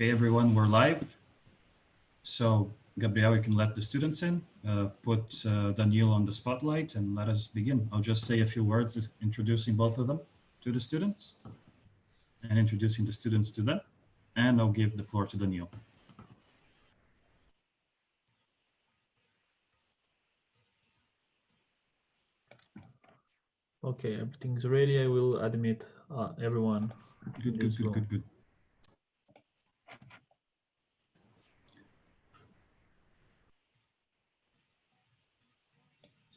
Okay, everyone, we're live. So, Gabriel, you can let the students in, put Daniel on the spotlight, and let us begin. I'll just say a few words introducing both of them to the students and introducing the students to them, and I'll give the floor to Daniel. Okay, everything's ready. I will admit everyone. Good.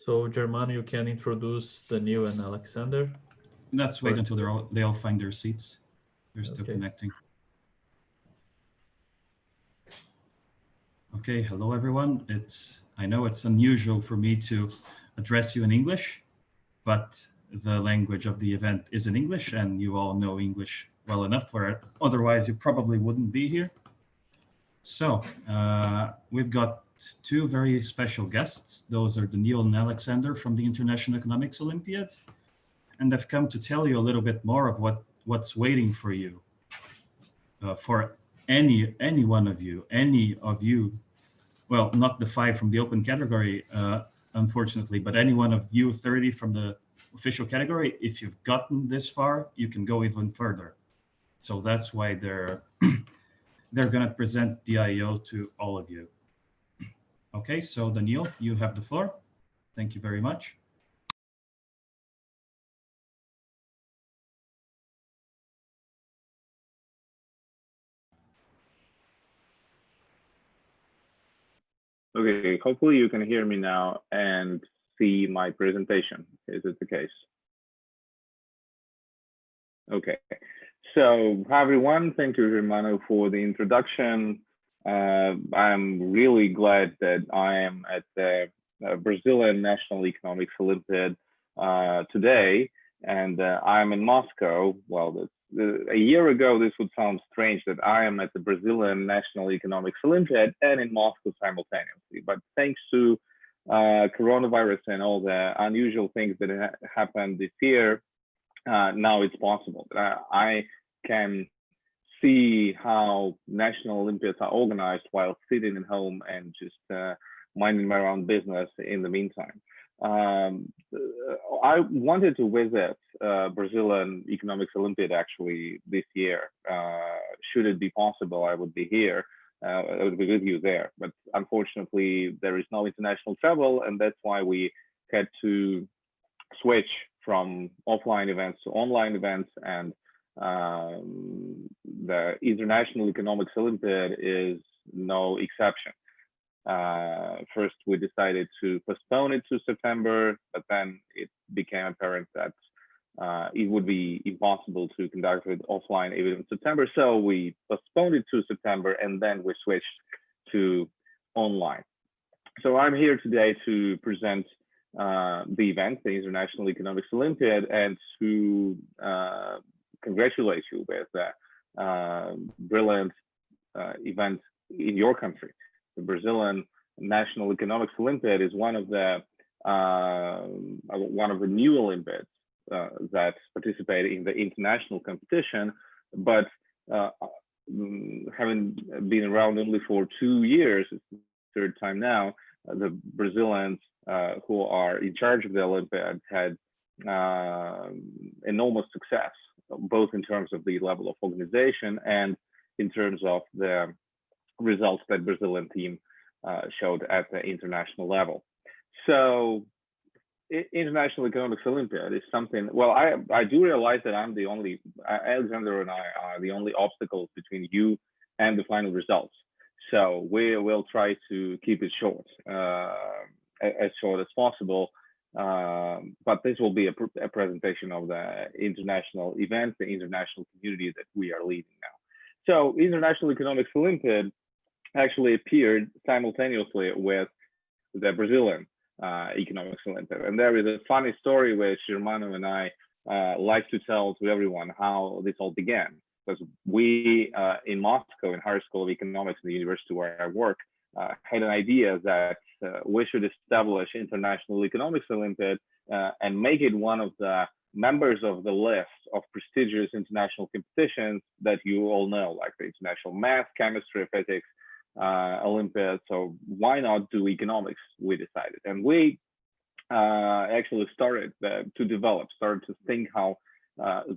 So, Germano, you can introduce Daniel and Alexander. Let's wait until they all find their seats. They're still Okay. connecting. Okay, hello everyone. I know it's unusual for me to address you in English, but the language of the event is in English, and you all know English well enough for it. Otherwise, you probably wouldn't be here. So we've got two very special guests. Those are Daniel and Alexander from the International Economics Olympiad, and I've come to tell you a little bit more of what's waiting for you. For any one of you, well, not the 5 from the open category, unfortunately, but any one of you 30 from the official category, if you've gotten this far, you can go even further. So that's why they're going to present the IO to all of you. Okay, so Daniel, you have the floor. Thank you very much. Okay, hopefully you can hear me now and see my presentation. Is it the case? Okay, so hi everyone. Thank you, Germano, for the introduction. I'm really glad that I am at the Brazilian National Economics Olympiad today, and I'm in Moscow. Well, a year ago, this would sound strange that I am at the Brazilian National Economics Olympiad and in Moscow simultaneously. But thanks to coronavirus and all the unusual things that happened this year, now it's possible. I can see how national Olympiads are organized while sitting at home and just minding my own business in the meantime. I wanted to visit Brazilian Economics Olympiad actually this year. Should it be possible, I would be here. I would be with you there. But unfortunately, there is no international travel, and that's why we had to switch from offline events to online events. And the International Economics Olympiad is no exception. First, we decided to postpone it to September, but then it became apparent that it would be impossible to conduct it offline even in September. So we postponed it to September, and then we switched to online. So I'm here today to present the event, the International Economics Olympiad, and to congratulate you with the brilliant event in your country. The Brazilian National Economics Olympiad is one of the new Olympiads that participate in the international competition, but having been around only for 2 years, it's the third time now, the Brazilians who are in charge of the Olympiad had enormous success, both in terms of the level of organization and in terms of the results that Brazilian team showed at the international level. So International Economics Olympiad is something, well, I do realize that I'm the only, Alexander and I are the only obstacles between you and the final results. So we will try to keep it short, as short as possible. But this will be a presentation of the international event, the international community that we are leading now. So International Economics Olympiad actually appeared simultaneously with the Brazilian Economics Olympiad. And there is a funny story which Germano and I like to tell to everyone how this all began. Because we in Moscow, in Higher School of Economics in the university where I work, had an idea that we should establish International Economics Olympiad and make it one of the members of the list of prestigious international competitions that you all know, like the International Math, Chemistry, Physics Olympiad. So why not do economics? We decided, and we actually started to think how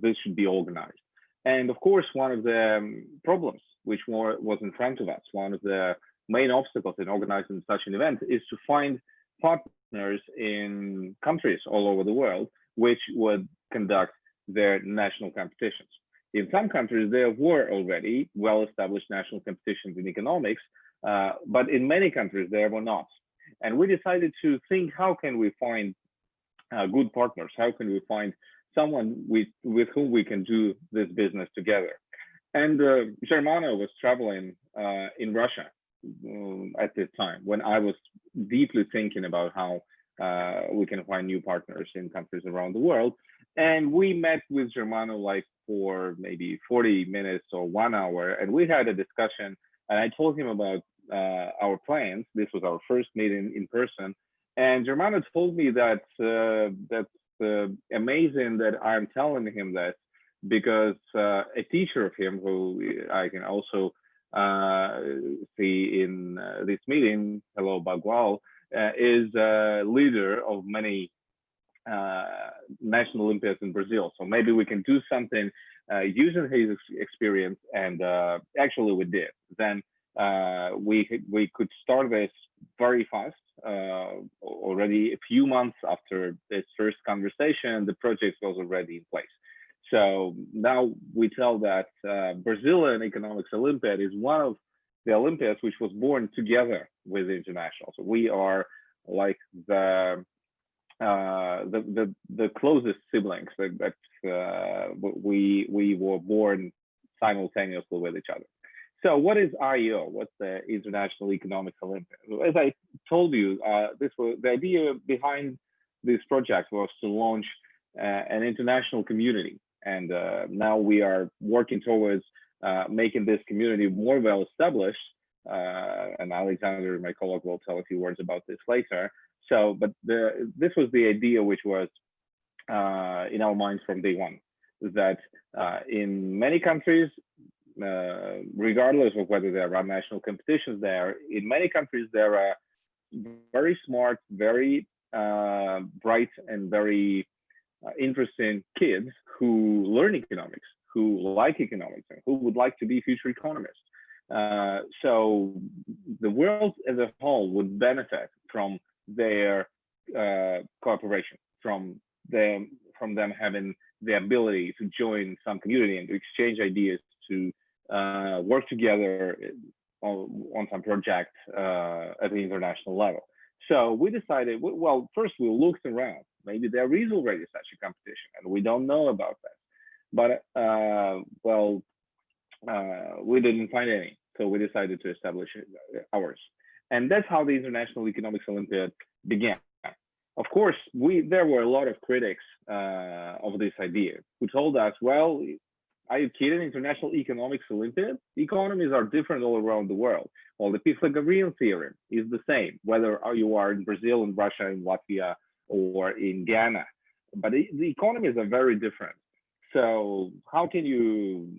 this should be organized. And of course, one of the problems which was in front of us, one of the main obstacles in organizing such an event, is to find partners in countries all over the world which would conduct their national competitions. In some countries, there were already well-established national competitions in economics, but in many countries, there were not. And we decided to think, how can we find good partners? How can we find someone with whom we can do this business together? And Germano was traveling in Russia at this time, when I was deeply thinking about how we can find new partners in countries around the world. And we met with Germano like for maybe 40 minutes or 1 hour, and we had a discussion, and I told him about our plans. This was our first meeting in person, and Germano told me that that's amazing that I'm telling him that, because a teacher of him, who I can also see in this meeting, hello Bagwal, is a leader of many national Olympiads in Brazil. So maybe we can do something using his experience, and actually we did. Then we could start this very fast. Already a few months after this first conversation, the project was already in place. So now we tell that Brazilian Economics Olympiad is one of the Olympiads which was born together with the international. So we are like the closest siblings that we were born simultaneously with each other. So what is IEO? What's the International Economics Olympiad? As I told you, the idea behind this project was to launch an international community. And now we are working towards making this community more well established. And Alexander, my colleague, will tell a few words about this later. So, but this was the idea which was in our minds from day one, that in many countries, regardless of whether there are national competitions there, in many countries there are very smart, very bright, and very interesting kids who learn economics, who like economics, and who would like to be future economists. So the world as a whole would benefit from their cooperation, from them having the ability to join some community and to exchange ideas, to work together on some project at the international level. So we decided, well, first we looked around. Maybe there is already such a competition and we don't know about that. But we didn't find any. So we decided to establish ours. And that's how the International Economics Olympiad began. Of course, there were a lot of critics of this idea who told us, well, are you kidding? International Economics Olympiad? Economies are different all around the world. Well, the Pythagorean theorem is the same, whether you are in Brazil, in Russia, in Latvia, or in Ghana. But the economies are very different. So how can you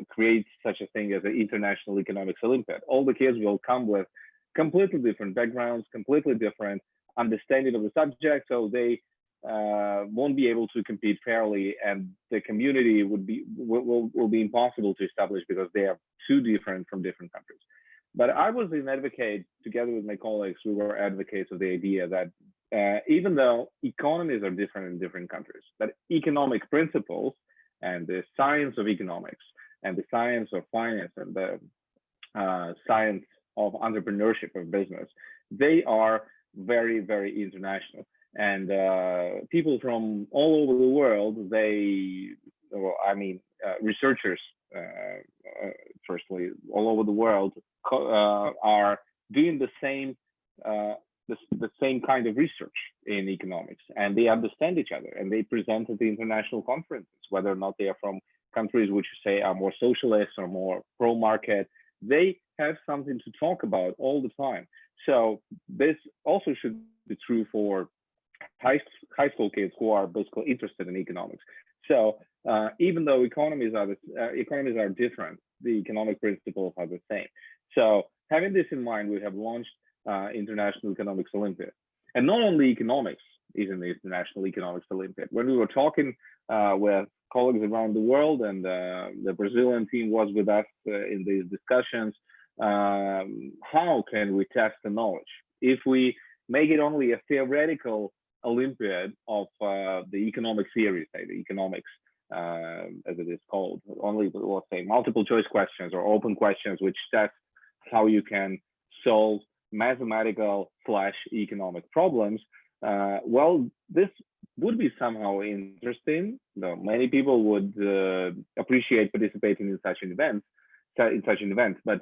create such a thing as an International Economics Olympiad? All the kids will come with completely different backgrounds, completely different understanding of the subject, so they won't be able to compete fairly, and the community will be impossible to establish because they are too different from different countries. But I was an advocate, together with my colleagues, we were advocates of the idea that even though economies are different in different countries, but economic principles and the science of economics and the science of finance and the science of entrepreneurship of business, they are very, very international. And people from all over the world, researchers, firstly, all over the world are doing the same kind of research in economics, and they understand each other, and they present at the international conferences, whether or not they are from countries which say are more socialist or more pro-market. They have something to talk about all the time. So this also should be true for high school kids who are basically interested in economics. So even though economies are different, the economic principles are the same. So having this in mind, we have launched International Economics Olympiad. And not only economics is in the International Economics Olympiad. When we were talking with colleagues around the world, and the Brazilian team was with us in these discussions, how can we test the knowledge? If we make it only a theoretical Olympiad of the economic theory, say the economics, as it is called, only, let's say, multiple choice questions or open questions, which test how you can solve mathematical / economic problems. Well, this would be somehow interesting, though many people would appreciate participating in such an event. But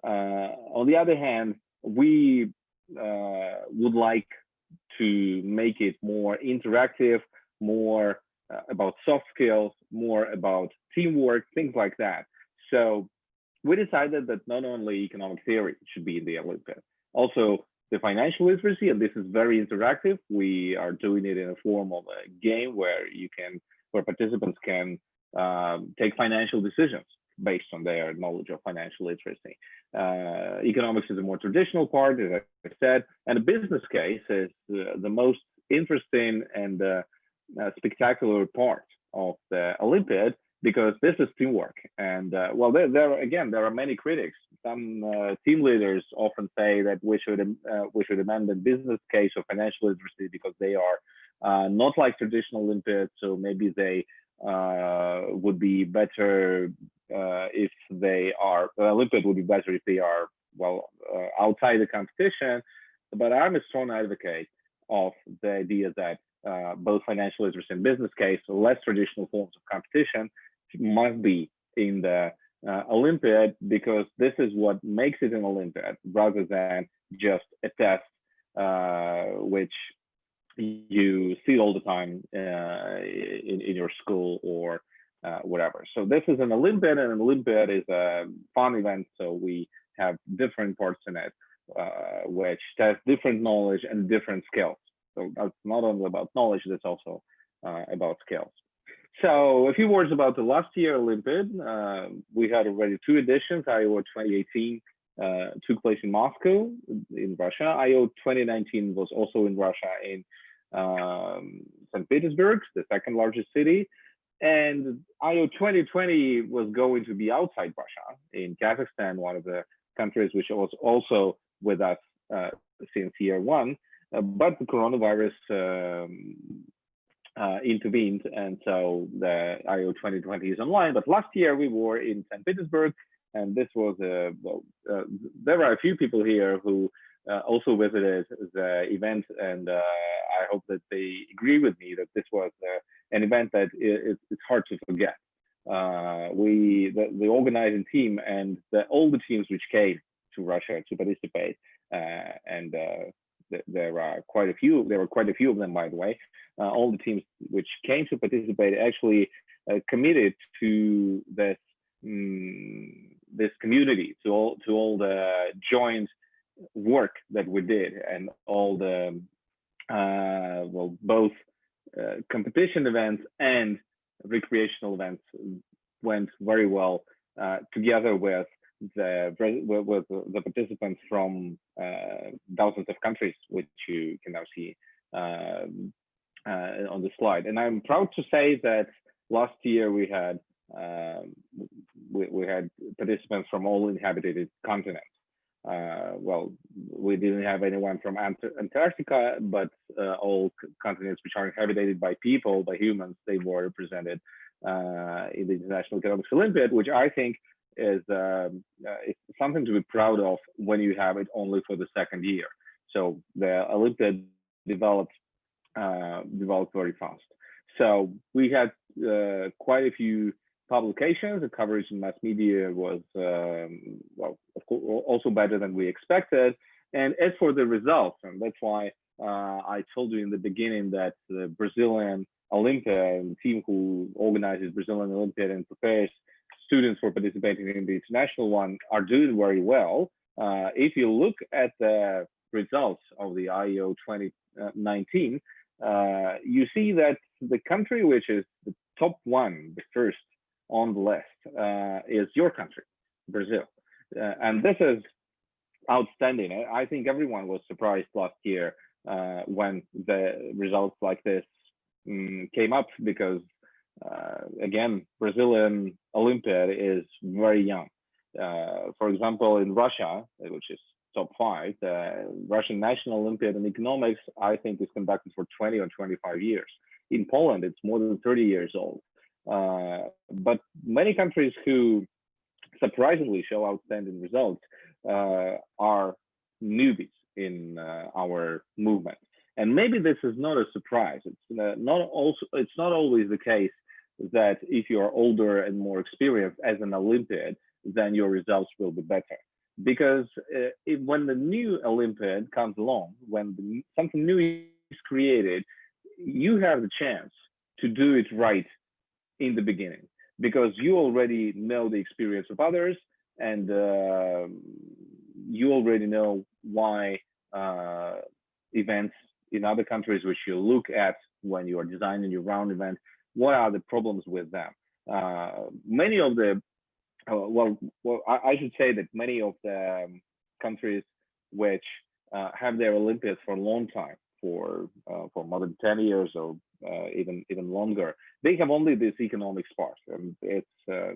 on the other hand, we would like to make it more interactive, more about soft skills, more about teamwork, things like that. So we decided that not only economic theory should be in the Olympiad, also the financial literacy, and this is very interactive. We are doing it in a form of a game where participants can take financial decisions based on their knowledge of financial literacy. Economics is a more traditional part, as I said, and the business case is the most interesting and spectacular part of the Olympiad, because this is teamwork. And well, there are many critics. Some team leaders often say that we should amend the business case of financial literacy because they are not like traditional Olympiads. So maybe they would be better if they are. Olympiad would be better if they are outside the competition. But I'm a strong advocate of the idea that both financial literacy and business case, less traditional forms of competition, must be in the Olympiad, because this is what makes it an Olympiad rather than just a test which you see all the time in your school or whatever. So this is an Olympiad, and an Olympiad is a fun event. So we have different parts in it, which test different knowledge and different skills. So that's not only about knowledge, that's also about skills. So a few words about the last year Olympiad. We had already 2 editions. IO 2018 took place in Moscow, in Russia. IO 2019 was also in Russia, in St. Petersburg, the second largest city. And IO 2020 was going to be outside Russia, in Kazakhstan, one of the countries which was also with us since year 1. But the coronavirus intervened, and so the IO 2020 is online. But last year we were in St. Petersburg, and this was there are a few people here who also visited the event, and I hope that they agree with me that this was an event that it's hard to forget. The organizing team and all the teams which came to Russia to participate, and there were quite a few of them, by the way. All the teams which came to participate actually committed to this community, to all the joint work that we did, and all the both competition events and recreational events went very well together with the participants from thousands of countries, which you can now see on the slide. And I'm proud to say that last year we had participants from all inhabited continents. Well, we didn't have anyone from Antarctica, but all continents which are inhabited by people, by humans, they were represented in the International Economics Olympiad, which I think is it's something to be proud of when you have it only for the second year. So the Olympiad developed very fast. So we had quite a few publications. The coverage in mass media was well, of course, also better than we expected. And as for the results, and that's why I told you in the beginning that the Brazilian Olympiad, the team who organizes Brazilian Olympiad and prepares students for participating in the international one, are doing very well. If you look at the results of the IO 2019, you see that the country which is the top one, the first on the list, is your country, Brazil. And this is outstanding. I think everyone was surprised last year when the results like this came up, because again, Brazilian Olympiad is very young. For example, in Russia, which is top 5, the Russian National Olympiad in economics, I think, is conducted for 20 or 25 years. In Poland, it's more than 30 years old. But many countries who surprisingly show outstanding results are newbies in our movement. And maybe this is not a surprise. It's not always the case that if you are older and more experienced as an Olympiad, then your results will be better. Because when the new Olympiad comes along, when something new is created, you have the chance to do it right in the beginning, because you already know the experience of others, and you already know why events in other countries which you look at when you are designing your round event, what are the problems with them? Many of the I should say that many of the countries which have their Olympiads for a long time, for more than 10 years or even longer, they have only this economics part. And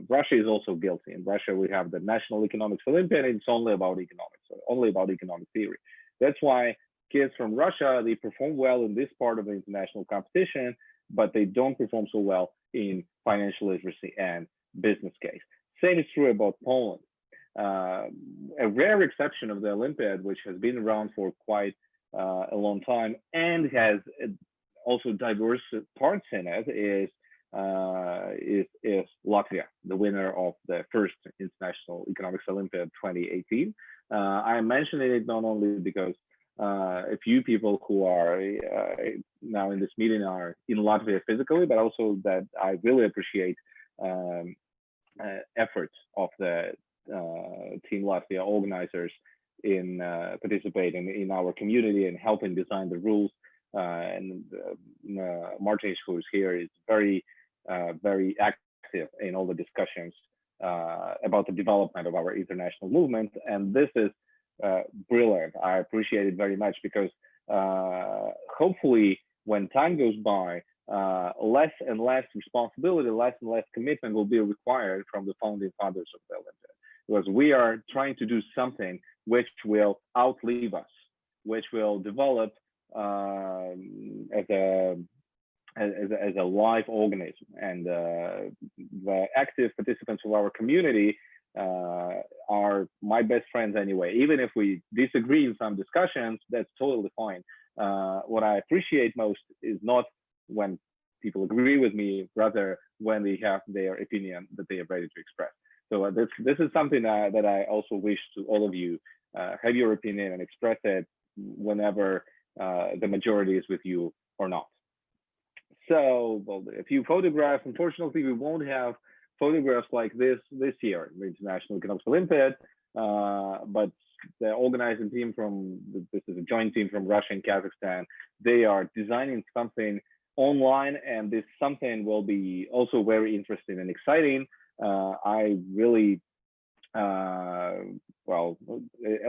Russia is also guilty. In Russia, we have the National Economics Olympiad, and it's only about economics, only about economic theory. That's why kids from Russia, they perform well in this part of the international competition, but they don't perform so well in financial literacy and business case. Same is true about Poland. A rare exception of the Olympiad, which has been around for quite a long time and has also diverse parts in it, is Latvia, the winner of the first International Economics Olympiad 2018. I'm mentioning it not only because a few people who are now in this meeting are in Latvia physically, but also that I really appreciate efforts of the Team Latvia organizers in participating in our community and helping design the rules. And Martin, who is here, is very active in all the discussions about the development of our international movement. And this is brilliant. I appreciate it very much, because hopefully when time goes by, less and less responsibility, less and less commitment will be required from the founding fathers of the Olympiad, because we are trying to do something which will outlive us, which will develop as a live organism. And the active participants of our community are my best friends anyway. Even if we disagree in some discussions, that's totally fine. What I appreciate most is not when people agree with me, rather when they have their opinion that they are ready to express. So this is something that I also wish to all of you, have your opinion and express it whenever the majority is with you or not. So, well, a few photographs. Unfortunately, we won't have photographs like this year in the International Economics Olympiad, but the organizing team this is a joint team from Russia and Kazakhstan. They are designing something online, and this something will be also very interesting and exciting. I really, I'm a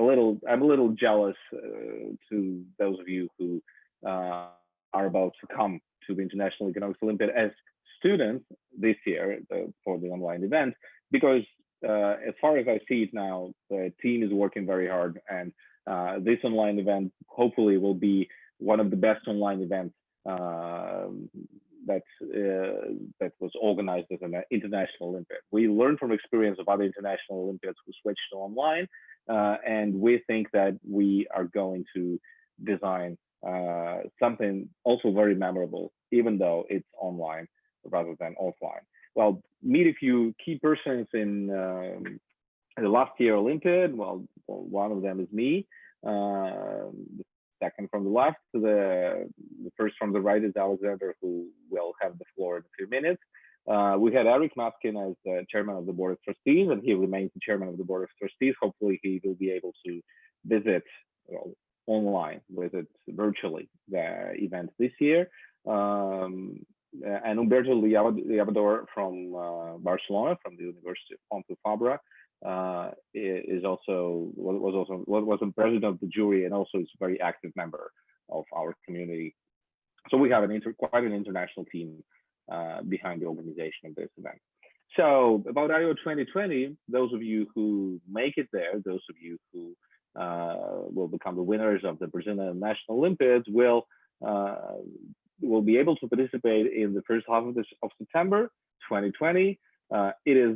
little jealous to those of you who are about to come to the International Economics Olympiad as students this year for the online event, because as far as I see it now, the team is working very hard, and this online event hopefully will be one of the best online events that was organized as an international Olympiad. We learned from experience of other international Olympiads who switched to online, and we think that we are going to design something also very memorable, even though it's online rather than offline. Well, meet a few key persons in the last year Olympiad. Well, one of them is me. The second from the left, the first from the right is Alexander, who will have the floor in a few minutes. We had Eric Maskin as the chairman of the board of trustees, and he remains the chairman of the board of trustees. Hopefully he will be able to visit online, with it virtually, the event this year. And Humberto Liabador from Barcelona, from the University of Pompeu Fabra, was the president of the jury, and also is a very active member of our community. So we have quite an international team behind the organization of this event. So about I/O 2020, those of you who make it there, those of you who will become the winners of the Brazilian National Olympiads will be able to participate in the first half of September 2020. It is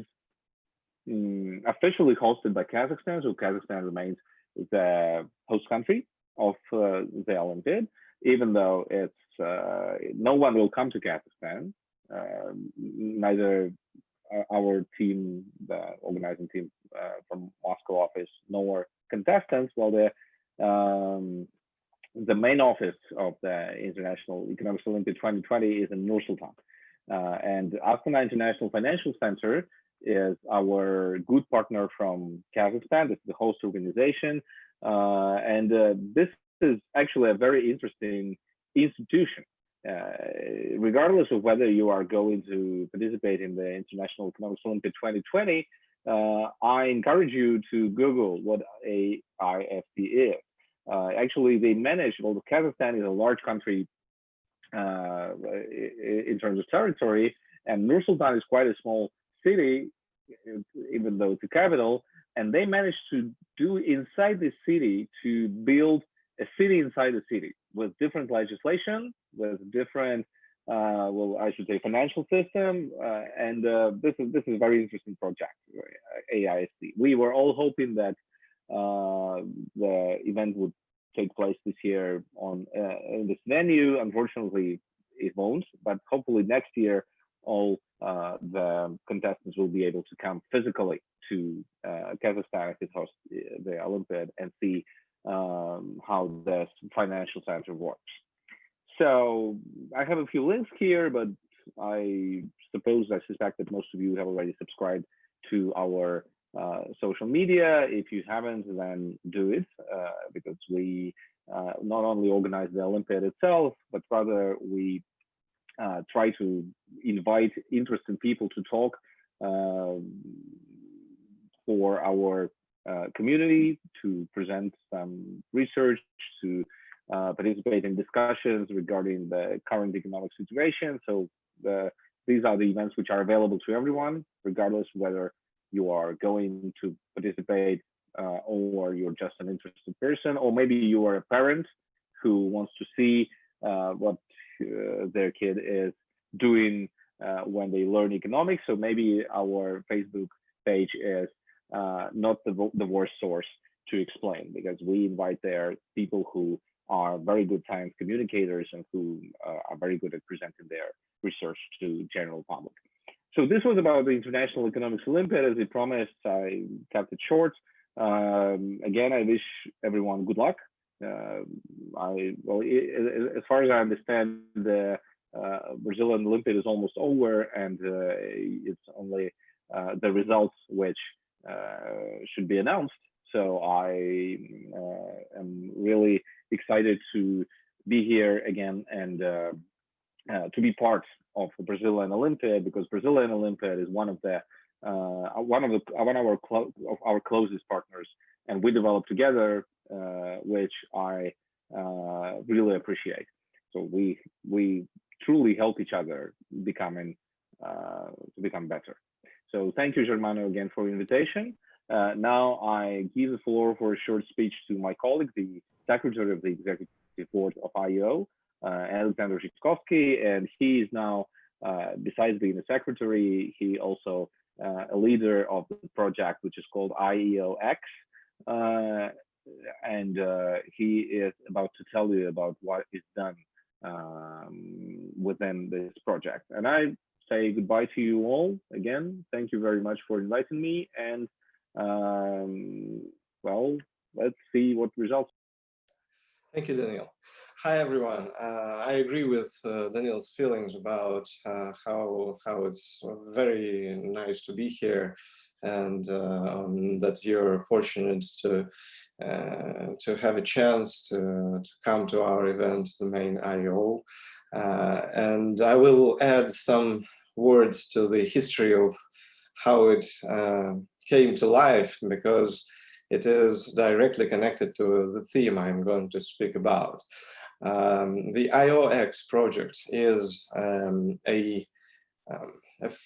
officially hosted by Kazakhstan, so Kazakhstan remains the host country of the Olympiad, even though it's no one will come to Kazakhstan, neither our team, the organizing team from Moscow office, nor contestants. Well, the main office of the International Economics Olympiad 2020 is in Nur-Sultan. And Astana International Financial Center is our good partner from Kazakhstan. This is the host organization. And this is actually a very interesting institution. Regardless of whether you are going to participate in the International Economics Olympiad 2020, I encourage you to Google what AIFT is. Actually, they manage, well, Kazakhstan is a large country in terms of territory, and Nur-Sultan is quite a small city, even though it's a capital, and they managed to do inside the city to build a city inside the city with different legislation, with different, well, I should say, financial system, and this is a very interesting project, AISC. We were all hoping that the event would take place this year in this venue. Unfortunately, it won't, but hopefully next year, all the contestants will be able to come physically to Kazakhstan as it hosts the Olympiad and see how the financial center works. So I have a few links here, but I suspect that most of you have already subscribed to our social media. If you haven't, then do it, because we not only organize the Olympiad itself, but rather we try to invite interested people to talk for our community, to present some research, to participate in discussions regarding the current economic situation. So these are the events which are available to everyone, regardless whether you are going to participate or you're just an interested person, or maybe you are a parent who wants to see what their kid is doing when they learn economics. So maybe our Facebook page is not the worst source to explain, because we invite there people who are very good science communicators and who are very good at presenting their research to general public. So this was about the International Economics Olympiad. As I promised, I kept it short. Again, I wish everyone good luck. As far as I understand, the Brazilian Olympiad is almost over, and it's only the results which should be announced. So I am really excited to be here again and to be part of the Brazilian Olympiad, because Brazilian Olympiad is one of our closest partners, and we develop together, which I really appreciate. So we truly help each other to become better. So thank you, Germano, again for the invitation. Now I give the floor for a short speech to my colleague, the Secretary of the Executive Board of IEO, Alexander Zhitkovsky, and he is now, besides being a secretary, he also a leader of the project, which is called IEOX, and he is about to tell you about what is done within this project. And I say goodbye to you all again. Thank you very much for inviting me, and well, let's see what results. Thank you, Daniel. Hi, everyone. I agree with Daniel's feelings about how it's very nice to be here and that you're fortunate to have a chance to come to our event, the main I/O. And I will add some words to the history of how it came to life, because it is directly connected to the theme I'm going to speak about. The IOX project is a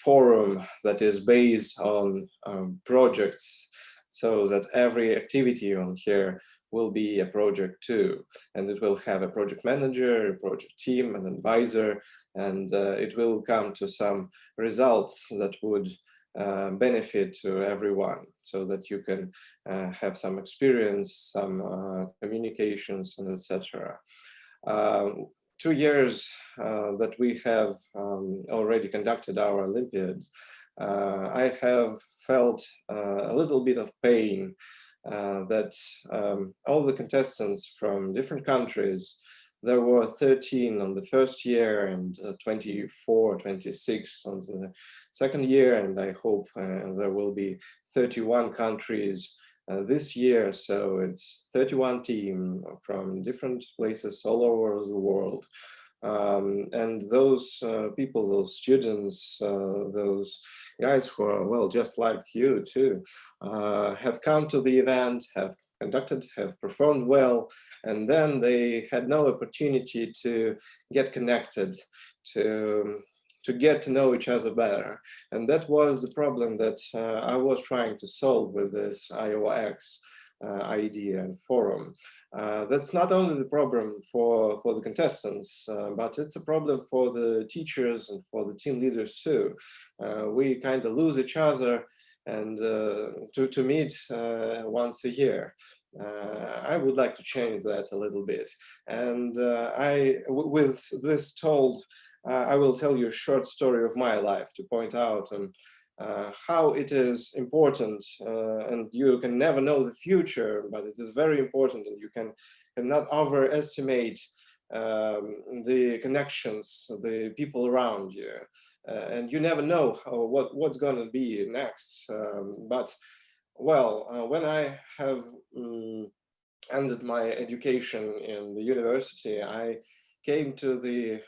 forum that is based on projects, so that every activity on here will be a project too, and it will have a project manager, a project team, an advisor, and it will come to some results that would benefit to everyone, so that you can have some experience, some communications, and etc. 2 years that we have already conducted our Olympiad, I have felt a little bit of pain that all the contestants from different countries, there were 13 on the first year and 24, 26 on the second year, and I hope there will be 31 countries this year. So it's 31 teams from different places all over the world. And those people, those students, those guys who are, well, just like you too, have come to the event, have conducted, have performed well, and then they had no opportunity to get connected, to get to know each other better. And that was the problem that I was trying to solve with this IOX idea and forum. That's not only the problem for the contestants, but it's a problem for the teachers and for the team leaders too. We kind of lose each other and to meet once a year. I would like to change that a little bit. And with this told, I will tell you a short story of my life to point out on how it is important, and you can never know the future, but it is very important, and you cannot overestimate the connections, the people around you, and you never know what's going to be next. But well, when I have ended my education in the university, I came to the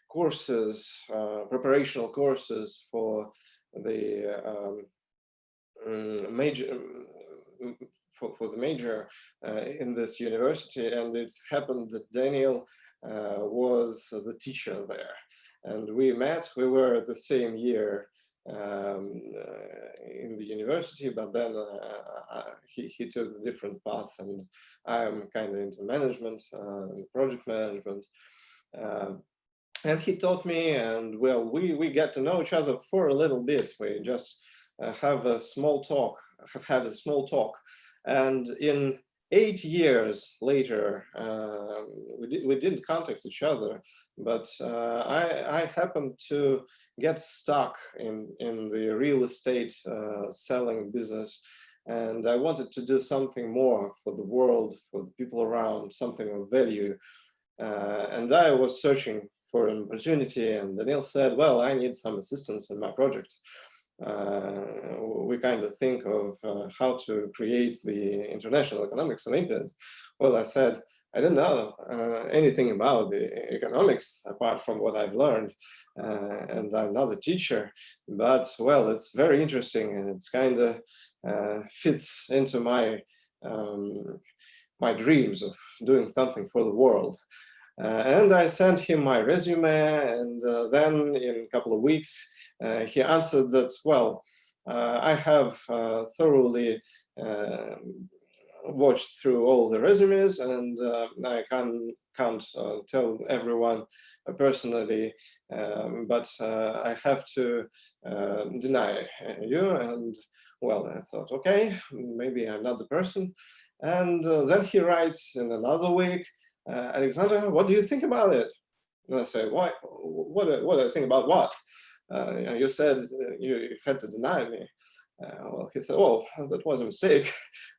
courses, preparational courses for the major for the major in this university, and it happened that Daniel was the teacher there, and we met. We were at the same year in the university, but then he took a different path, and I'm kind of into management, project management. And he taught me, and well, we get to know each other for a little bit. We just have a small talk, have had a small talk. And in 8 years later, we didn't contact each other, but I happened to get stuck in the real estate selling business. And I wanted to do something more for the world, for the people around, something of value. And I was searching for an opportunity, and Daniel said, well, I need some assistance in my project. We kind of think of how to create the International Economics Olympiad. Well, I said, I don't know anything about the economics apart from what I've learned, and I'm not a teacher, but well, it's very interesting, and it's kind of fits into my my dreams of doing something for the world. And I sent him my resume, and then in a couple of weeks, he answered that, well, I have thoroughly watched through all the resumes, and I can't tell everyone personally, but I have to deny you. And well, I thought, okay, maybe I'm not the person. And then he writes in another week, Alexander, what do you think about it? And I say, what do I think about what? You said you had to deny me. Well, he said, oh, that was a mistake.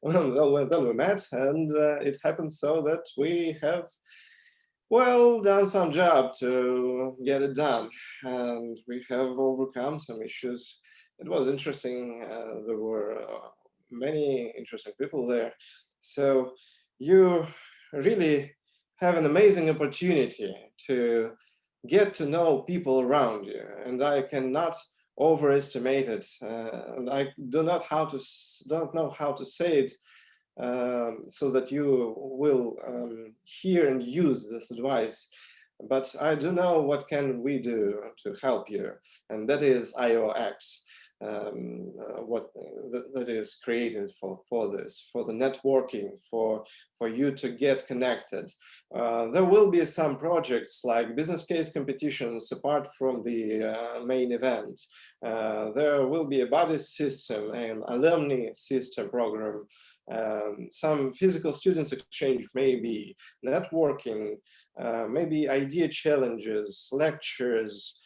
Well, then we met, and it happened so that we have, well, done some job to get it done. And we have overcome some issues. it was interesting. There were many interesting people there. So you really have an amazing opportunity to get to know people around you, and I cannot overestimate it. And I don't know how to say it so that you will hear and use this advice. But I do know what can we do to help you, and that is IOX. That is created for this, for the networking, for you to get connected. There will be some projects like business case competitions apart from the main event. There will be a buddy system, an alumni system program, some physical students exchange, maybe networking, maybe idea challenges, lectures,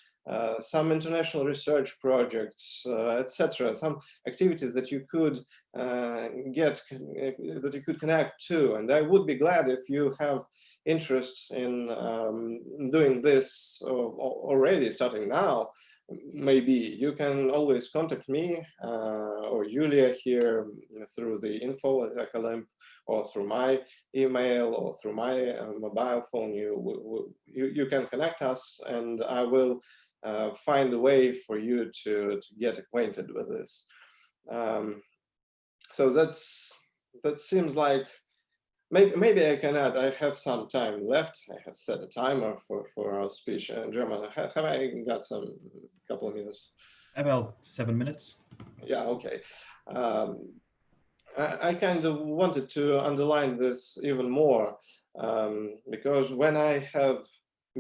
some international research projects, etc. Some activities that you could that you could connect to. And I would be glad if you have interest in doing this already, starting now. Maybe you can always contact me or Julia here through the info at Ecolimp, or through my email, or through my mobile phone. You can connect us, and I will find a way for you to get acquainted with this. So that seems like maybe I can add. I have some time left. I have set a timer for our speech in German. Have I got some couple of minutes? About 7 minutes. Yeah. Okay. I kind of wanted to underline this even more because when I have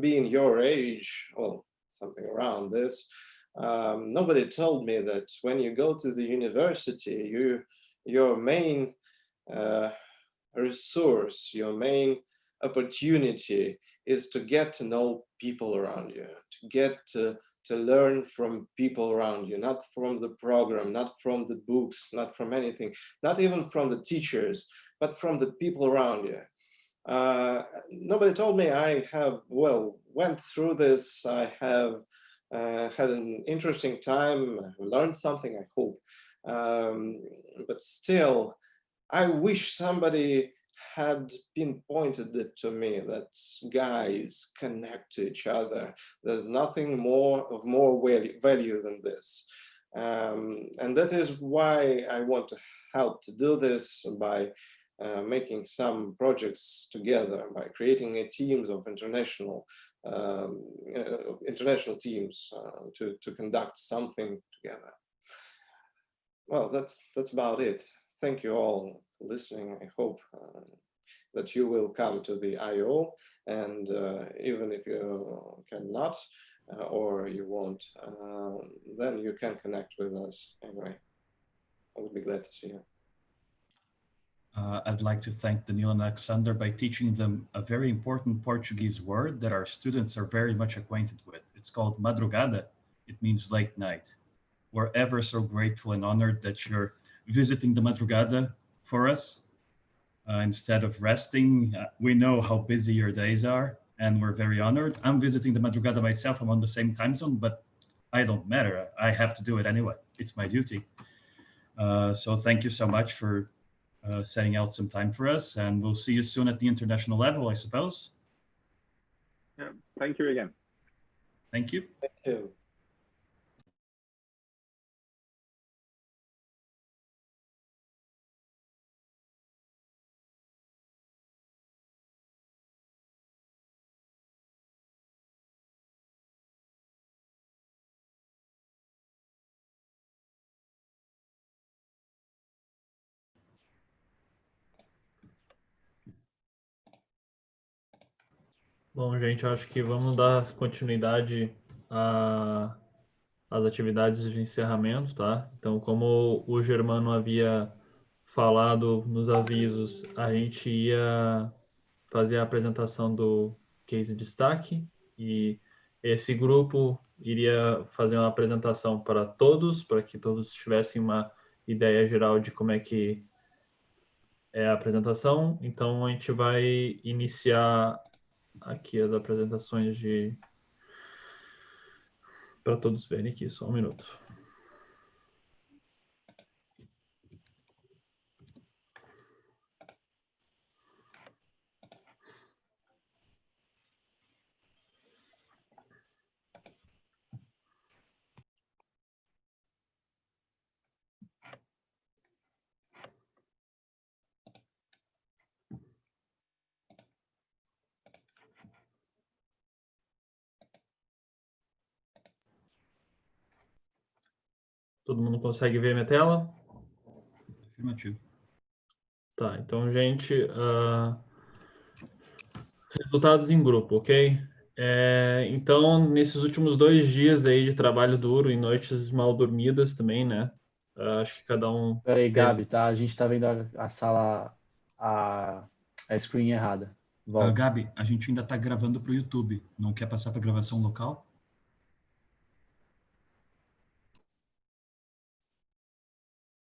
been your age, well, something around this, nobody told me that when you go to the university, your main resource, your main opportunity is to get to know people around you, to get to learn from people around you, not from the program, not from the books, not from anything, not even from the teachers, but from the people around you. Nobody told me. I have, well, went through this. I have had an interesting time, learned something, I hope. But still, I wish somebody had pinpointed it to me that guys connect to each other. There's nothing more value than this. And that is why I want to help to do this by making some projects together, by creating teams of international teams to conduct something together. Well, that's about it. Thank you all for listening. I hope that you will come to the I/O, and even if you cannot or you won't, then you can connect with us anyway. I would be glad to see you. I'd like to thank Daniel and Alexander by teaching them a very important Portuguese word that our students are very much acquainted with. It's called madrugada. It means late night. We're ever so grateful and honored that you're visiting the madrugada for us. Instead of resting, we know how busy your days are, and we're very honored. I'm visiting the madrugada myself. I'm on the same time zone, but I don't matter. I have to do it anyway. It's my duty. So thank you so much for setting out some time for us, and we'll see you soon at the international level, I suppose. Yeah, thank you again. Thank you. Thank you. Bom, gente, acho que vamos dar continuidade às atividades de encerramento, tá? Então, como o Germano havia falado nos avisos, a gente ia fazer a apresentação do case destaque e esse grupo iria fazer uma apresentação para todos, para que todos tivessem uma ideia geral de como é que é a apresentação. Então, a gente vai iniciar aqui as apresentações para todos verem aqui, só um minuto. Todo mundo consegue ver minha tela? Afirmativo. Tá, então, gente, resultados em grupo, ok? Então, nesses últimos 2 dias aí de trabalho duro e noites mal dormidas também, né? Acho que cada um... Peraí, teve- Gabi, tá? A gente tá vendo a sala, a screen errada. Volta. Gabi, a gente ainda está gravando para o YouTube. Não quer passar para gravação local?